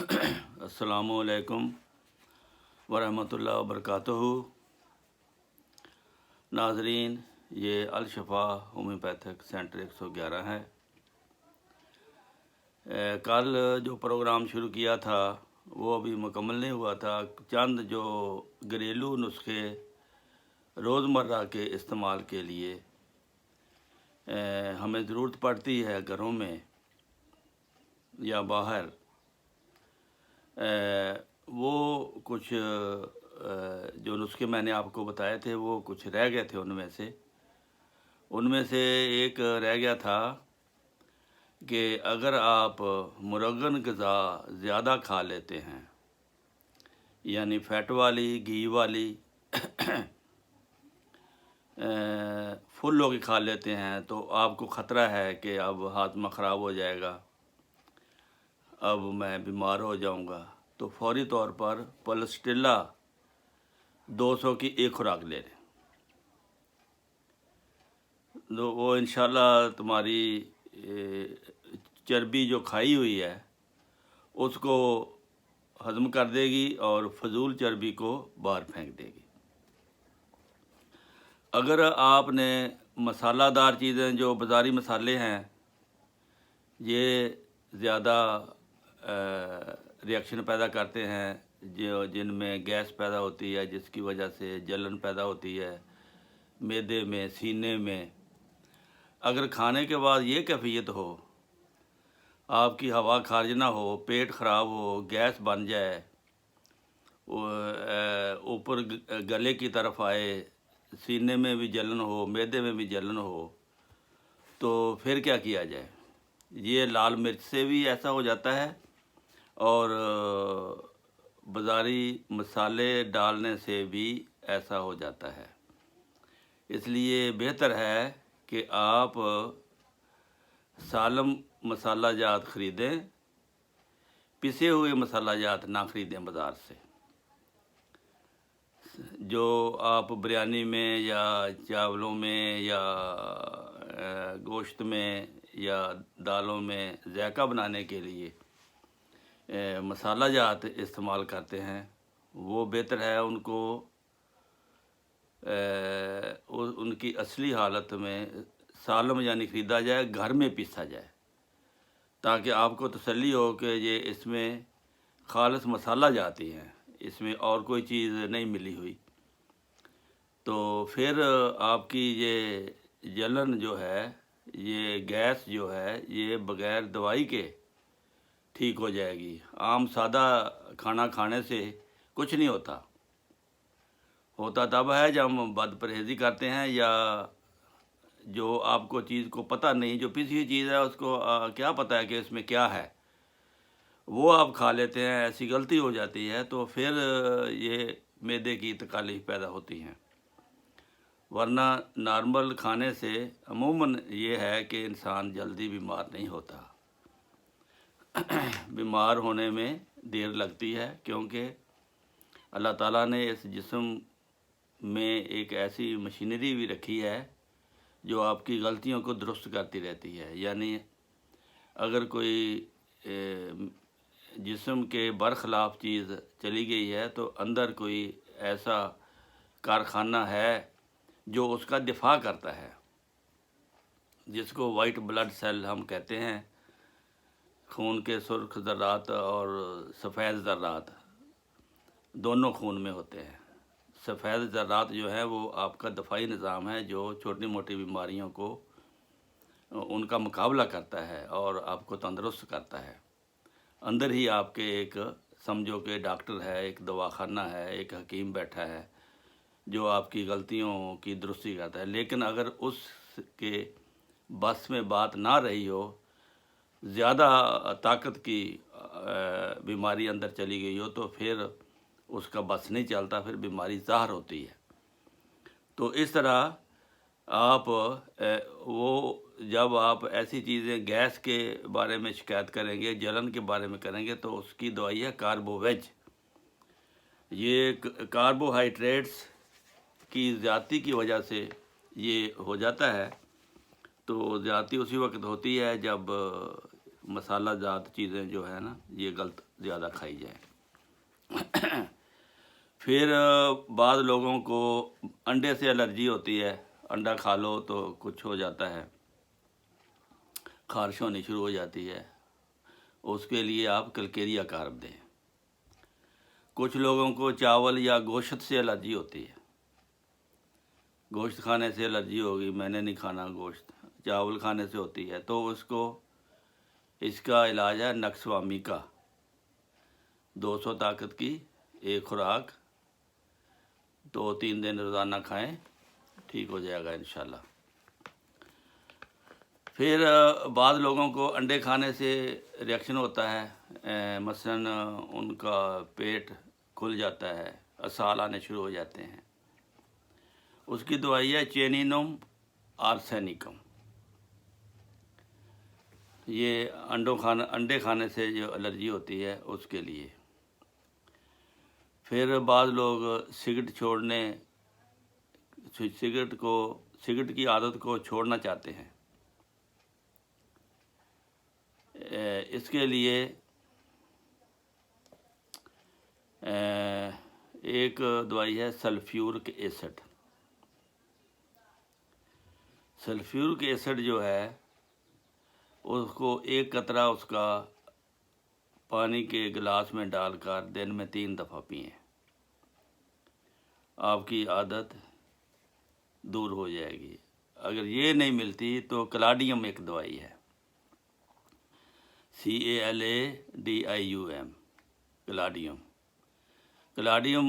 السلام علیکم ورحمۃ اللہ وبرکاتہ۔ ناظرین، یہ الشفا ہومیوپیتھک سینٹر 111 ہے۔ کل جو پروگرام شروع کیا تھا وہ ابھی مکمل نہیں ہوا تھا۔ چند جو گھریلو نسخے روزمرہ کے استعمال کے لیے ہمیں ضرورت پڑتی ہے گھروں میں یا باہر، وہ کچھ جو نسخے میں نے آپ کو بتائے تھے وہ کچھ رہ گئے تھے۔ ان میں سے ایک رہ گیا تھا کہ اگر آپ مرغن غذا زیادہ کھا لیتے ہیں، یعنی فیٹ والی، گھی والی فل ہو کے کھا لیتے ہیں، تو آپ کو خطرہ ہے کہ اب ہاضمہ خراب ہو جائے گا، اب میں بیمار ہو جاؤں گا، تو فوری طور پر پلسٹیلا 200 کی ایک خوراک لے لیں۔ تو وہ انشاءاللہ تمہاری چربی جو کھائی ہوئی ہے اس کو ہضم کر دے گی اور فضول چربی کو باہر پھینک دے گی۔ اگر آپ نے مسالہ دار چیزیں، جو بازاری مسالے ہیں، یہ زیادہ ریاکشن پیدا کرتے ہیں، جن میں گیس پیدا ہوتی ہے، جس کی وجہ سے جلن پیدا ہوتی ہے معدے میں، سینے میں، اگر کھانے کے بعد یہ کیفیت ہو، آپ کی ہوا خارج نہ ہو، پیٹ خراب ہو، گیس بن جائے، اوپر گلے کی طرف آئے، سینے میں بھی جلن ہو، معدے میں بھی جلن ہو، تو پھر کیا کیا جائے؟ یہ لال مرچ سے بھی ایسا ہو جاتا ہے اور بازاری مسالے ڈالنے سے بھی ایسا ہو جاتا ہے۔ اس لیے بہتر ہے کہ آپ سالم مسالہ جات خریدیں، پسے ہوئے مسالہ جات نہ خریدیں بازار سے۔ جو آپ بریانی میں یا چاولوں میں یا گوشت میں یا دالوں میں ذائقہ بنانے کے لیے مسالہ جات استعمال کرتے ہیں، وہ بہتر ہے ان کو ان کی اصلی حالت میں سالم یعنی خریدا جائے، گھر میں پیسا جائے، تاکہ آپ کو تسلی ہو کہ یہ اس میں خالص مسالہ جاتی ہیں، اس میں اور کوئی چیز نہیں ملی ہوئی۔ تو پھر آپ کی یہ جلن جو ہے، یہ گیس جو ہے، یہ بغیر دوائی کے ٹھیک ہو جائے گی۔ عام سادہ کھانا کھانے سے کچھ نہیں ہوتا تب ہے جب ہم بد پرہیزی کرتے ہیں، یا جو آپ کو چیز کو پتہ نہیں، جو پسی ہوئی چیز ہے اس کو کیا پتہ ہے کہ اس میں کیا ہے، وہ آپ کھا لیتے ہیں، ایسی غلطی ہو جاتی ہے، تو پھر یہ معدے کی تکالیف پیدا ہوتی ہیں۔ ورنہ نارمل کھانے سے عموماً یہ ہے کہ انسان جلدی بیمار نہیں ہوتا۔ بیمار ہونے میں دیر لگتی ہے، کیونکہ اللہ تعالیٰ نے اس جسم میں ایک ایسی مشینری بھی رکھی ہے جو آپ کی غلطیوں کو درست کرتی رہتی ہے۔ یعنی اگر کوئی جسم کے برخلاف چیز چلی گئی ہے تو اندر کوئی ایسا کارخانہ ہے جو اس کا دفاع کرتا ہے، جس کو وائٹ بلڈ سیل ہم کہتے ہیں۔ خون کے سرخ ذرات اور سفید ذرات دونوں خون میں ہوتے ہیں۔ سفید ذرات جو ہے وہ آپ کا دفاعی نظام ہے، جو چھوٹی موٹی بیماریوں کو ان کا مقابلہ کرتا ہے اور آپ کو تندرست کرتا ہے۔ اندر ہی آپ کے ایک سمجھو کہ ڈاکٹر ہے، ایک دواخانہ ہے، ایک حکیم بیٹھا ہے جو آپ کی غلطیوں کی درستی کرتا ہے۔ لیکن اگر اس کے بس میں بات نہ رہی ہو، زیادہ طاقت کی بیماری اندر چلی گئی ہو، تو پھر اس کا بس نہیں چلتا، پھر بیماری ظاہر ہوتی ہے۔ تو اس طرح آپ جب آپ ایسی چیزیں گیس کے بارے میں شکایت کریں گے، جلن کے بارے میں کریں گے، تو اس کی دوائی ہے کاربوویج۔ یہ کاربوہائیڈریٹس کی زیادتی کی وجہ سے یہ ہو جاتا ہے۔ تو زیادتی اسی وقت ہوتی ہے جب مسالہ جات چیزیں جو ہے نا یہ غلط زیادہ کھائی جائیں۔ پھر بعض لوگوں کو انڈے سے الرجی ہوتی ہے، انڈا کھا لو تو کچھ ہو جاتا ہے، خارش ہونی شروع ہو جاتی ہے، اس کے لیے آپ کلکیریا کارب دیں۔ کچھ لوگوں کو چاول یا گوشت سے الرجی ہوتی ہے، گوشت کھانے سے الرجی ہوگی، میں نے نہیں کھانا گوشت، چاول کھانے سے ہوتی ہے، تو اس کا علاج ہے نکسوامی کا، 200 طاقت کی ایک خوراک 2-3 دن روزانہ کھائیں، ٹھیک ہو جائے گا انشاءاللہ۔ پھر بعض لوگوں کو انڈے کھانے سے ریاکشن ہوتا ہے، مثلاً ان کا پیٹ کھل جاتا ہے، اسال آنے شروع ہو جاتے ہیں، اس کی دوائی ہے چینینم آرسینیکم۔ یہ انڈے کھانے سے جو الرجی ہوتی ہے اس کے لیے۔ پھر بعض لوگ سگریٹ کی عادت کو چھوڑنا چاہتے ہیں، اس کے لیے ایک دوائی ہے سلفیورک ایسڈ۔ سلفیورک ایسڈ جو ہے اس کو 1 قطرہ اس کا پانی کے گلاس میں ڈال کر دن میں 3 دفعہ پئیں، آپ کی عادت دور ہو جائے گی۔ اگر یہ نہیں ملتی تو کلاڈیم ایک دوائی ہے، CALADIUM، کلاڈیم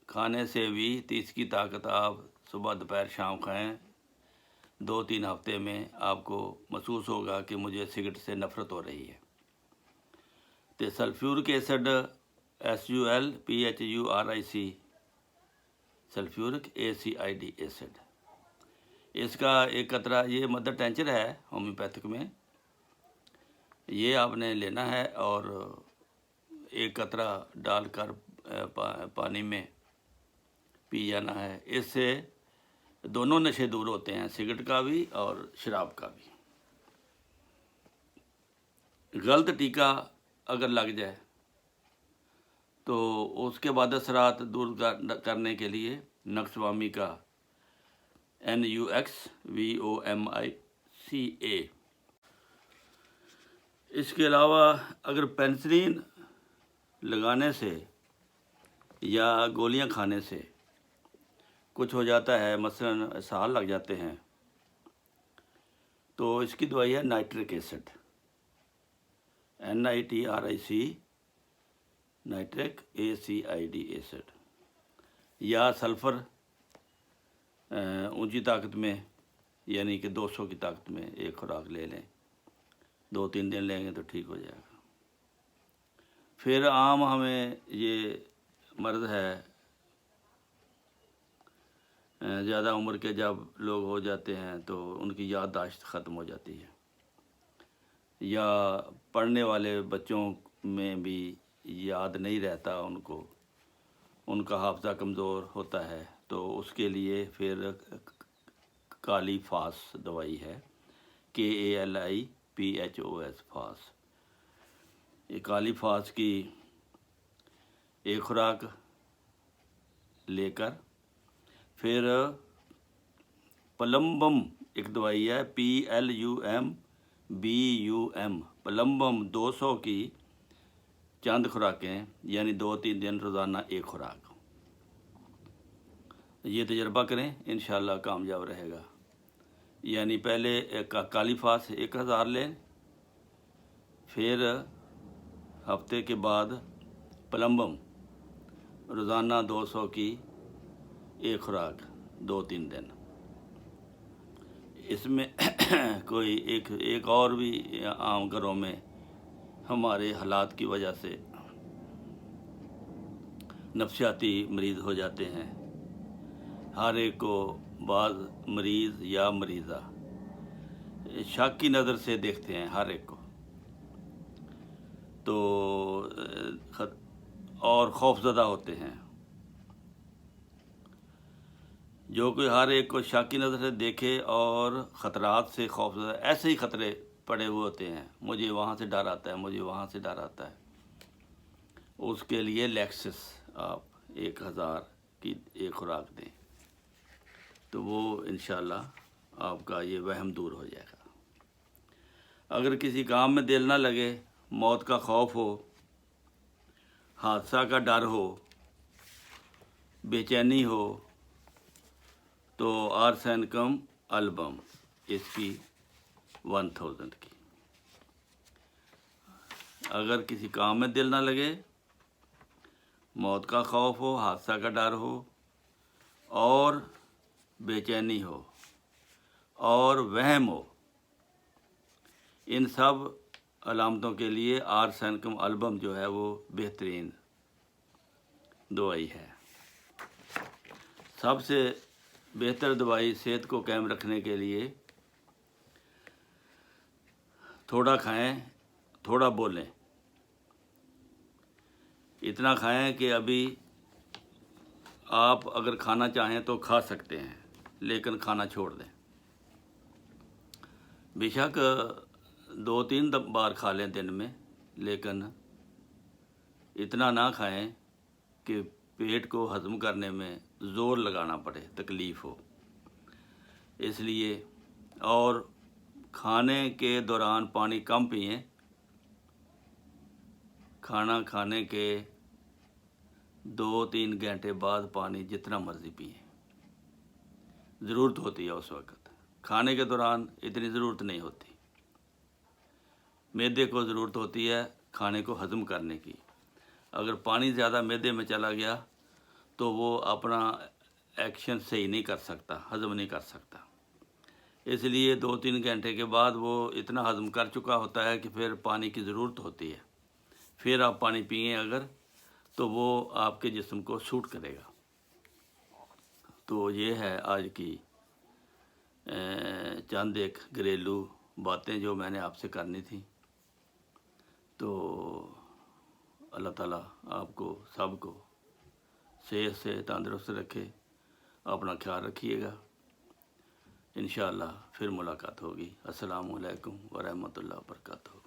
کھانے سے بھی 30 کی طاقت آپ صبح دوپہر شام کھائیں، 2-3 ہفتے میں آپ کو محسوس ہوگا کہ مجھے سگریٹ سے نفرت ہو رہی ہے۔ تو sulphuric acid SULPHURIC، sulphuric ACID acid, اس کا 1 قطرہ، یہ مدر ٹینچر ہے ہومیوپیتھک میں، یہ آپ نے لینا ہے اور 1 قطرہ ڈال کر پانی میں پی جانا ہے۔ اس سے دونوں نشے دور ہوتے ہیں، سگریٹ کا بھی اور شراب کا بھی۔ غلط ٹیکہ اگر لگ جائے تو اس کے بعد اثرات دور کرنے کے لیے نکسوامی کا NUXVOMICA۔ اس کے علاوہ اگر پینسلین لگانے سے یا گولیاں کھانے سے کچھ ہو جاتا ہے، مثلاً اسہال لگ جاتے ہیں، تو اس کی دوائی ہے nitric acid, NITRIC، nitric ACID acid, یا سلفر اونچی طاقت میں، یعنی کہ 200 کی طاقت میں ایک خوراک لے لیں، 2-3 دن لیں گے تو ٹھیک ہو جائے گا۔ پھر عام ہمیں یہ مرض ہے، زیادہ عمر کے جب لوگ ہو جاتے ہیں تو ان کی یادداشت ختم ہو جاتی ہے، یا پڑھنے والے بچوں میں بھی یاد نہیں رہتا ان کا حافظہ کمزور ہوتا ہے، تو اس کے لیے پھر کالی فاس دوائی ہے، KALIPHOS، فاس۔ یہ کالی فاس کی ایک خوراک لے کر، پھر پلمبم ایک دوائی ہے، PLUMBUM، پلمبم 200 کی چند خوراکیں، یعنی 2-3 دن روزانہ ایک خوراک۔ یہ تجربہ کریں، انشاءاللہ کامیاب رہے گا۔ یعنی پہلے کالی فاس 1000 لیں، پھر ہفتے کے بعد پلمبم روزانہ 200 کی ایک خوراک 2-3 دن۔ اس میں کوئی ایک اور بھی عام گھروں میں ہمارے حالات کی وجہ سے نفسیاتی مریض ہو جاتے ہیں، ہر ایک کو بعض مریض یا مریضہ شک کی نظر سے دیکھتے ہیں ہر ایک کو، تو اور خوف زدہ ہوتے ہیں۔ جو کوئی ہر ایک کو شک کی نظر سے دیکھے اور خطرات سے خوف زدہ، ایسے ہی خطرے پڑے ہوئے ہوتے ہیں، مجھے وہاں سے ڈر آتا ہے، مجھے وہاں سے ڈر آتا ہے، اس کے لیے لیکسس آپ 1000 کی ایک خوراک دیں تو وہ انشاءاللہ آپ کا یہ وہم دور ہو جائے گا۔ اگر کسی کام میں دل نہ لگے، موت کا خوف ہو، حادثہ کا ڈر ہو، بے چینی ہو، تو آرسینکم البم اس کی 1000 کی۔ اگر کسی کام میں دل نہ لگے، موت کا خوف ہو، حادثہ کا ڈر ہو، اور بے چینی ہو، اور وہم ہو، ان سب علامتوں کے لیے آرسینکم البم جو ہے وہ بہترین دوائی ہے۔ سب سے بہتر دوائی صحت کو قائم رکھنے کے لیے تھوڑا کھائیں، تھوڑا بولیں، اتنا کھائیں کہ ابھی آپ اگر کھانا چاہیں تو کھا سکتے ہیں لیکن کھانا چھوڑ دیں۔ بے شک 2-3 بار کھا لیں دن میں، لیکن اتنا نہ کھائیں کہ پیٹ کو ہضم کرنے میں زور لگانا پڑے، تکلیف ہو۔ اس لیے اور کھانے کے دوران پانی کم پئیں، کھانا کھانے کے 2-3 گھنٹے بعد پانی جتنا مرضی پئیں، ضرورت ہوتی ہے اس وقت، کھانے کے دوران اتنی ضرورت نہیں ہوتی۔ معدے کو ضرورت ہوتی ہے کھانے کو ہضم کرنے کی، اگر پانی زیادہ معدے میں چلا گیا تو وہ اپنا ایکشن صحیح نہیں کر سکتا، ہضم نہیں کر سکتا، اس لیے 2-3 گھنٹے کے بعد وہ اتنا ہضم کر چکا ہوتا ہے کہ پھر پانی کی ضرورت ہوتی ہے، پھر آپ پانی پئیں اگر تو وہ آپ کے جسم کو سوٹ کرے گا۔ تو یہ ہے آج کی چند ایک گھریلو باتیں جو میں نے آپ سے کرنی تھیں۔ تو اللہ تعالیٰ آپ کو سب کو صحت سے تندرست رکھے، اپنا خیال رکھیے گا، انشاءاللہ پھر ملاقات ہوگی۔ السلام علیکم ورحمۃ اللہ وبرکاتہ۔